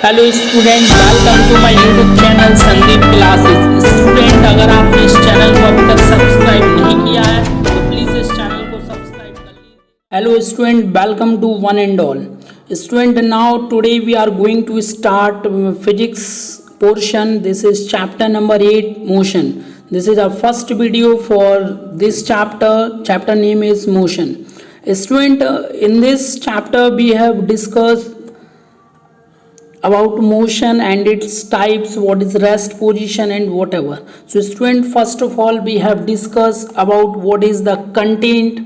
Hello student, welcome to my YouTube channel Sandeep classes. Student, अगर आपने इस चैनल को अभी तक सब्सक्राइब नहीं किया है तो प्लीज़ इस चैनल को सब्सक्राइब कर लीजिए। Hello student, welcome to one and all. Student, now today we are going to start physics portion. This is chapter number 8, motion. This is our first video for this chapter. Chapter name is motion. Student, in this chapter we have discussed about motion and its types, what is rest position and whatever. So student, first of all we have discussed about what is the content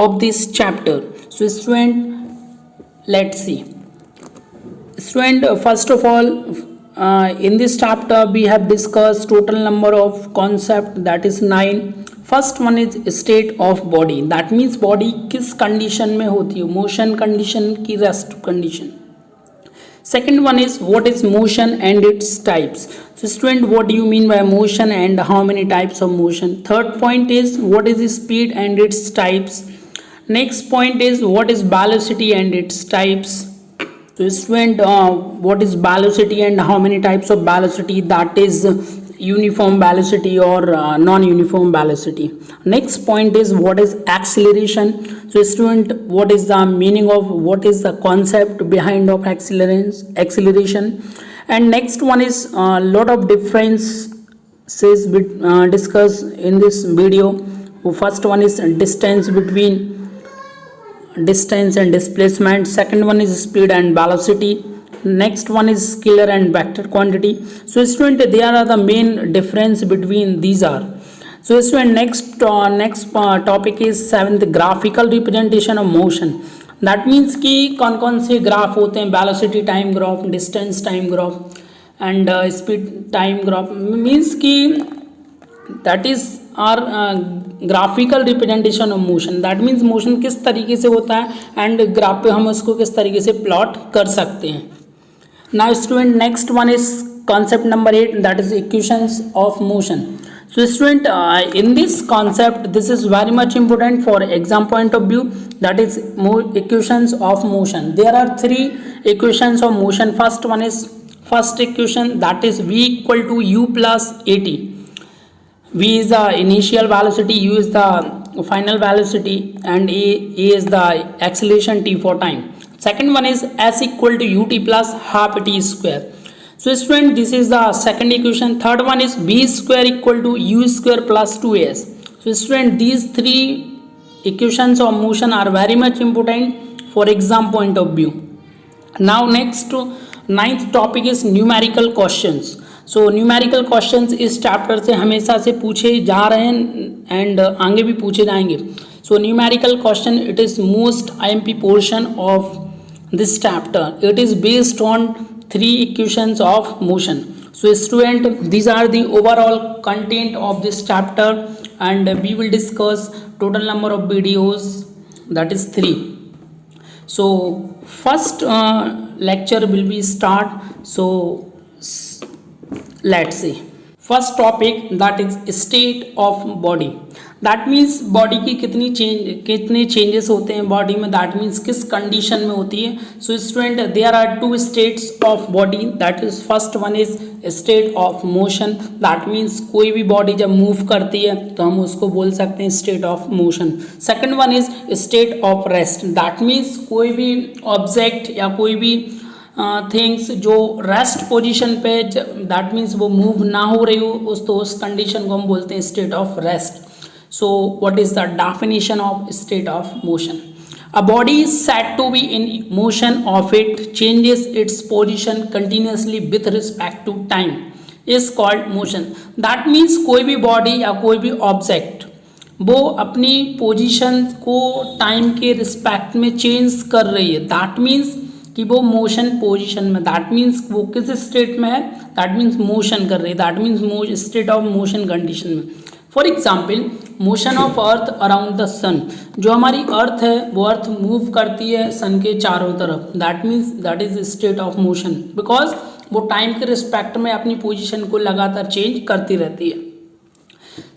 of this chapter. So student, let's see. Student, first of all, in this chapter we have discussed total number of concept, that is 9. First one is state of body, that means body किस condition में होती है, motion condition की rest condition. Second one is what is motion and its types. So student, what do you mean by motion and how many types of motion. Third point is what is speed and its types. Next point is what is velocity and its types. So student, what is velocity and how many types of velocity, that is uniform velocity or non-uniform velocity. Next point is what is acceleration. So student, what is the meaning of, what is the concept behind of acceleration. And next one is lot of differences discussed in this video. First one is distance between distance and displacement. Second one is speed and velocity. Next one is scalar and vector quantity. So student, there are the main difference between these are. So student, next topic is 7th, graphical representation of motion. That means कि कौन कौन से graph होते हैं, velocity time graph, distance time graph and speed time graph. Means कि that is are graphical representation of motion. That means motion किस तरीके से होता है एंड ग्राफ पे हम उसको किस तरीके से प्लॉट कर सकते हैं. Now student, next one is concept number 8, that is equations of motion. So student, in this concept, this is very much important for exam point of view, that is equations of motion. There are 3 equations of motion. First one is first equation, that is v equal to u plus at. V is the initial velocity, u is the final velocity and a is the acceleration t for time. Second one is s equal to ut plus half t square. So student, this is the second equation. Third one is v square equal to u square plus 2as. So student, these 3 equations of motion are very much important for exam point of view. Now next 9th topic is numerical questions. So numerical questions इस chapter से हमेशा से पूछे जा रहे हैं and आगे भी पूछे जाएंगे. So numerical question, it is most IMP portion of this chapter. It is based on 3 equations of motion. So student, these are the overall content of this chapter and we will discuss total number of videos, that is 3. So first lecture will be start. So let's see. First topic, that is state of body. That means body की कितने changes होते हैं body में, that means किस condition में होती है. So student, there are 2 states of body. That is first one is state of motion. That means कोई भी body जब move करती है तो हम उसको बोल सकते हैं state of motion. Second one is state of rest. That means कोई भी object या कोई भी थिंग्स जो रेस्ट पोजीशन पे, दैट मीन्स वो मूव ना हो रही हो, उस कंडीशन को हम बोलते हैं state of rest. So what is the definition of state of motion. A body is said to be in motion of it changes its position continuously with respect to time is called motion. That means कोई भी body या कोई भी object वो अपनी position को time के respect में चेंज कर रही है, दैट मीन्स कि वो मोशन पोजीशन में, दैट मीन्स वो किस स्टेट में है, दैट मीन्स मोशन कर रही है, that means state of motion condition में. For example, motion of earth around the sun. जो हमारी अर्थ है वो अर्थ मूव करती है सन के चारों तरफ, that means that is state of motion, because वो टाइम के रिस्पेक्ट में अपनी पोजीशन को लगातार चेंज करती रहती है.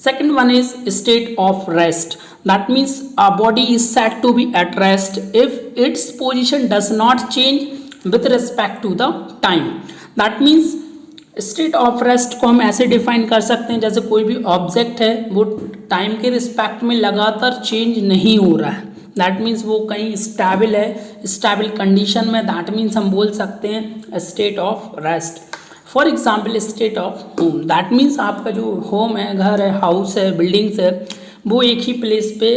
Second one is state of rest. That means a body is said to be at rest if its position does not change with respect to the time. That means state of rest को हम ऐसे define कर सकते हैं जैसे कोई भी object है वो टाइम के रिस्पेक्ट में लगातार चेंज नहीं हो रहा है, दैट मीन्स वो कहीं स्टेबल है, स्टेबल कंडीशन में, दैट मीन्स हम बोल सकते हैं state of rest. For example state of home, that means आपका जो होम है, घर है, हाउस है, बिल्डिंग्स है, वो एक ही प्लेस पे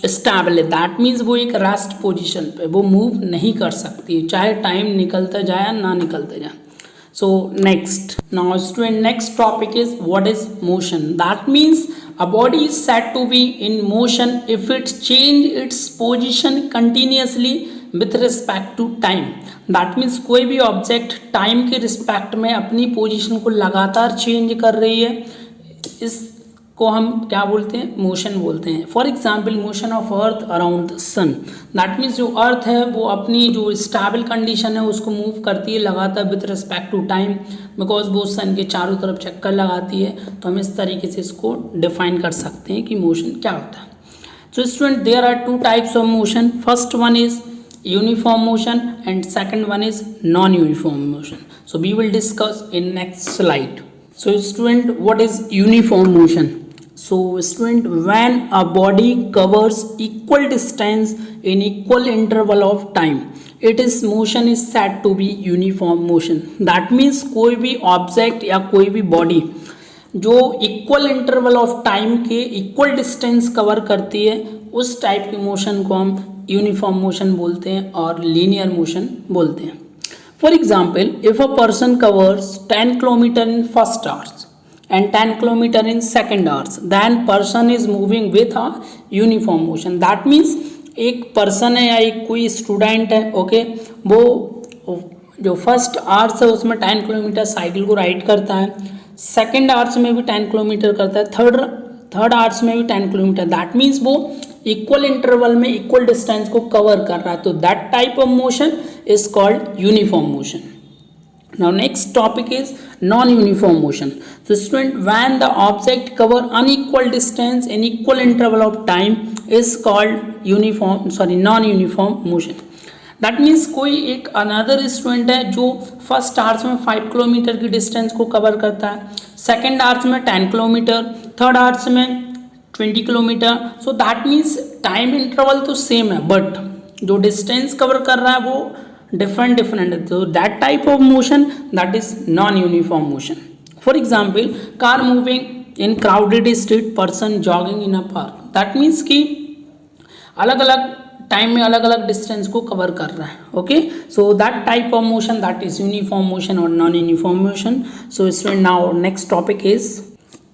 स्टेबल है, दैट मीन्स वो एक रेस्ट पोजीशन पे, वो मूव नहीं कर सकती चाहे टाइम निकलता जाए ना निकलता जाए। So next, now student, next topic is what is motion. That means a body is said to be in motion if it change its position continuously with respect to time. That means कोई भी object time के respect में अपनी position को लगातार change कर रही है, इसको हम क्या बोलते हैं, मोशन बोलते हैं। For example motion of earth around the sun, that means जो अर्थ है वो अपनी जो स्टेबल कंडीशन है उसको मूव करती है लगातार with respect to time, because वो सन के चारों तरफ चक्कर लगाती है। तो हम इस तरीके से इसको डिफाइन कर सकते हैं कि मोशन क्या होता है। So student, there are two types of motion, first one is uniform motion and second one is non-uniform motion. So we will discuss in next slide. So student, what is uniform motion? So student, when a body covers equal distance in equal interval of time, its motion is said to be uniform motion. That means कोई भी object या कोई भी body जो equal interval of time के equal distance cover करती है उस टाइप की मोशन को हम यूनिफॉर्म मोशन बोलते हैं और लीनियर मोशन बोलते हैं। For example, if a person covers 10 kilometre in first hours and 10 kilometer in second hours, then person is moving with a uniform motion. That means एक person है या एक कोई स्टूडेंट है, ओके, वो जो फर्स्ट आवर्स है उसमें 10 किलोमीटर साइकिल को राइड करता है, सेकेंड आवर्स में भी 10 किलोमीटर करता है, थर्ड आवर्स में भी 10 किलोमीटर, दैट मीन्स वो इक्वल इंटरवल में इक्वल डिस्टेंस को कवर कर रहा है। तो that type of motion is called uniform motion. Now next topic is non-uniform motion. So student, when the object cover unequal distance in equal interval of time is called non-uniform motion. That means कोई एक another student है जो first hours में 5 kilometre की distance को cover करता है, second hours में 10 किलोमीटर, थर्ड आवर्स में 20 kilometre. So that means time interval तो सेम है बट जो डिस्टेंस कवर कर रहा है वो different है। So that type of motion, that is non-uniform motion. For example, car moving in crowded street, person jogging in a park. That means कि अलग अलग टाइम में अलग अलग डिस्टेंस को कवर कर रहा है, okay. So that type of motion, that is uniform motion और non uniform motion. So student, now next topic is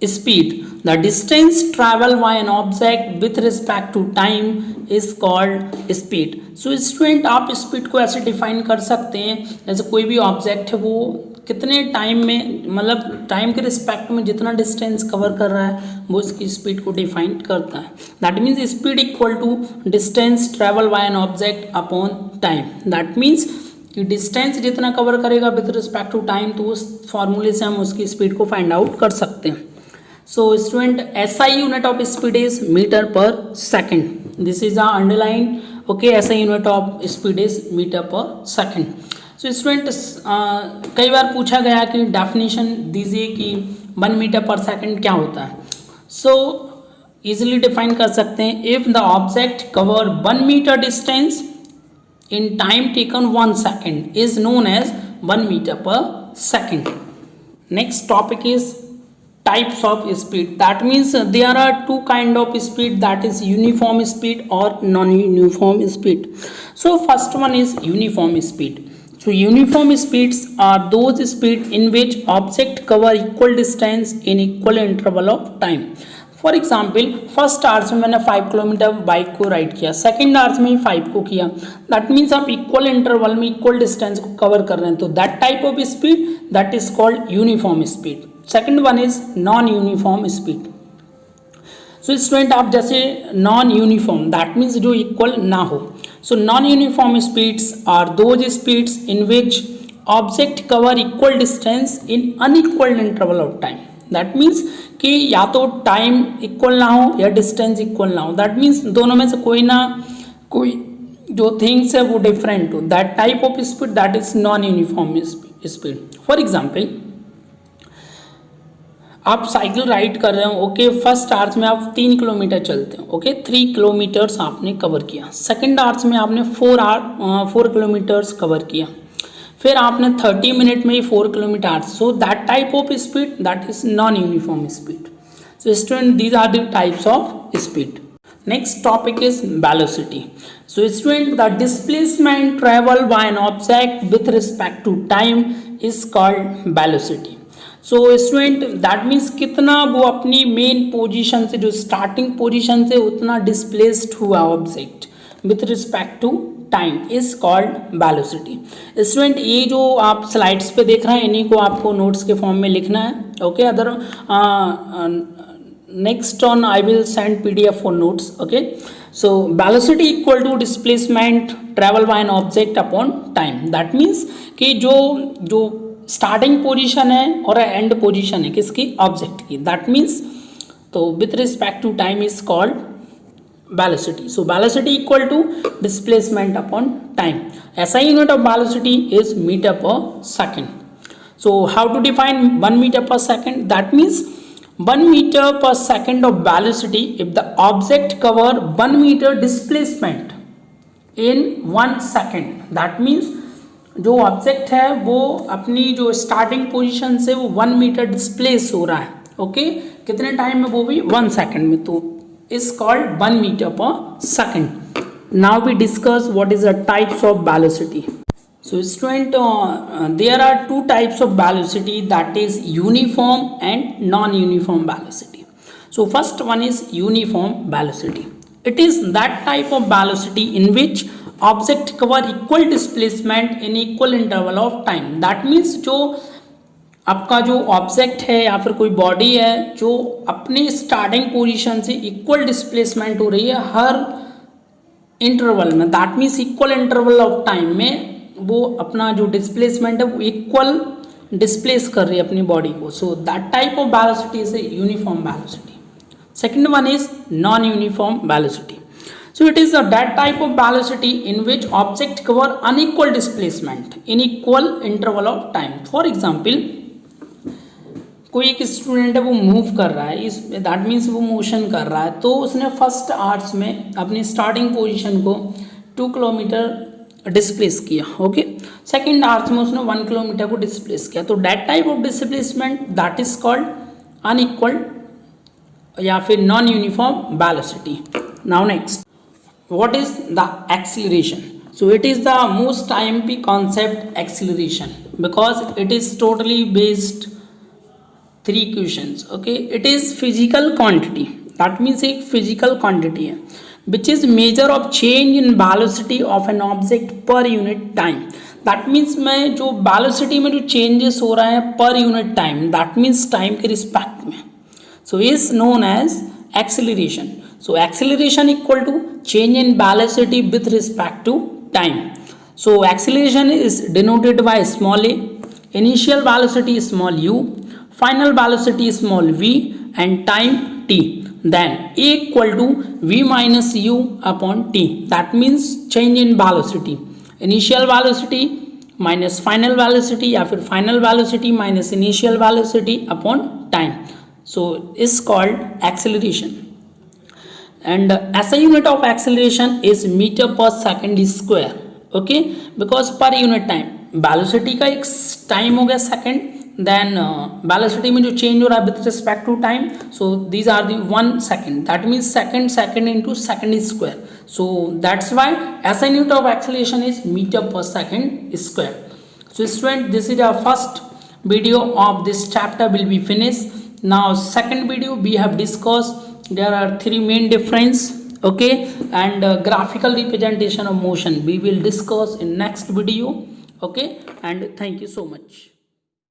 speed. The distance traveled by an object with respect to time is called speed. So student, आप speed को ऐसे define कर सकते हैं जैसे कोई भी ऑब्जेक्ट है वो कितने टाइम में, मतलब टाइम के रिस्पेक्ट में जितना डिस्टेंस कवर कर रहा है वो उसकी स्पीड को डिफाइन करता है। That means speed equal to distance travel by an object upon time. That means कि डिस्टेंस जितना कवर करेगा विद रिस्पेक्ट टू टाइम, तो उस फॉर्मूले से हम उसकी स्पीड को फाइंड आउट कर सकते हैं। So student, SI unit of speed is meter per second. This is our underline. Okay, SI unit of speed is meter per second. So student, कई बार पूछा गया कि डेफिनेशन दीजिए कि 1 मीटर पर सेकंड क्या होता है। So easily डिफाइन कर सकते हैं, if the object cover 1 meter distance in time taken 1 second is known as 1 meter per second. Next topic is types of speed. That means there are two kind of speed, that is uniform speed or non-uniform speed. So first one is uniform speed. So uniform speeds are those speed in which object cover equal distance in equal interval of time. For example, first hours में मैंने 5 kilometre bike को ride किया, second hours में ही 5 को किया, that means आप equal interval में इक्वल डिस्टेंस को कवर कर रहे हैं। तो that type of speed, that is called uniform speed. Second one is non uniform speed. So student, आप जैसे नॉन यूनिफॉर्म, दैट मीन्स जो इक्वल ना हो। सो non uniform speeds are those speeds in which object cover equal distance in unequal interval of time. That means कि या तो टाइम इक्वल ना हो या डिस्टेंस इक्वल ना हो, दैट मीन्स दोनों में से कोई ना कोई जो थिंग्स है वो डिफरेंट हो, that type of speed that is non uniform speed. For example, आप साइकिल राइड कर रहे हो, ओके, फर्स्ट आवर्स में आप 3 किलोमीटर चलते हो, ओके, 3 किलोमीटर्स आपने कवर किया। सेकंड आवर्स में आपने 4 किलोमीटर्स कवर किया। फिर आपने 30 मिनट में ही 4 kilometre. So that type of speed that is non uniform speed. So student, these are the types of speed. Next topic is velocity. So student, the displacement travel by an object with respect to time is called velocity. So student, that means कितना वो अपनी main position से, जो starting position से उतना displaced हुआ object with respect to time is called velocity. Student, ये जो आप स्लाइड्स पे देख रहे हैं इन्हीं को आपको नोट्स के फॉर्म में लिखना है, okay. Other next on I will send PDF for notes, okay. So velocity equal to displacement travel by an object upon time. That means कि जो स्टार्टिंग पोजीशन है और एंड पोजीशन है किसकी, ऑब्जेक्ट की, दैट मीन्स तो with respect to time is called velocity. So velocity equal to displacement upon time. SI unit of velocity is meter per second. So how to define 1 meter per second? That means 1 meter per second of velocity if the object cover 1 meter displacement in 1 second. That means जो object है वो अपनी जो starting position से वो 1 metre displace हो रहा है, ओके, कितने टाइम में, वो भी 1 सेकेंड में, तो is called 1 meter per second. Now we discuss what is the types of velocity. So student, there are 2 types of velocity, that is uniform and non-uniform velocity. So first one is uniform velocity. It is that type of velocity in which object cover equal displacement in equal interval of time. That means जो आपका जो object है या फिर कोई body है जो अपनी स्टार्टिंग पोजीशन से इक्वल डिस्प्लेसमेंट हो रही है हर इंटरवल में, that means equal interval of time में वो अपना जो डिस्प्लेसमेंट है वो इक्वल डिस्प्लेस कर रही है अपनी बॉडी को। सो that type of velocity is uniform velocity. Second one is non uniform velocity. So it is that type of velocity in which object cover unequal displacement in equal interval of time. For example, कोई एक student है वो move कर रहा है, इस that means वो motion कर रहा है, तो उसने फर्स्ट आवर्स में अपनी स्टार्टिंग पोजीशन को 2 किलोमीटर डिस्प्लेस किया, ओके। सेकेंड आवर्स में उसने 1 किलोमीटर को डिस्प्लेस किया, तो that type of displacement that is called unequal या फिर non uniform velocity. Now next, what is the acceleration? So it is the most IMP concept, acceleration, because it is totally based 3 questions, okay. It is physical quantity, that means एक physical quantity है which is measure of change in velocity of an object per unit time. That means मैं जो velocity में जो changes हो रहा है per unit time, that means time के respect में, so is known as acceleration. So acceleration equal to change in velocity with respect to time. So acceleration is denoted by small a, initial velocity is small u, final velocity is small v, and time t. Then a equal to v minus u upon t. That means change in velocity, initial velocity minus final velocity या फिर final velocity minus initial velocity upon time. So is called acceleration. And SI unit of acceleration is meter per second square, okay, because per unit time velocity का एक time हो गया second, then velocity में जो change हो रहा है with respect to time, so these are the 1 second, that means second into second square, so that's why SI unit of acceleration is meter per second square. So student, this is our first video of this chapter will be finished. Now second video we have discussed there are 3 main difference, okay, and graphical representation of motion we will discuss in next video, okay, and thank you so much.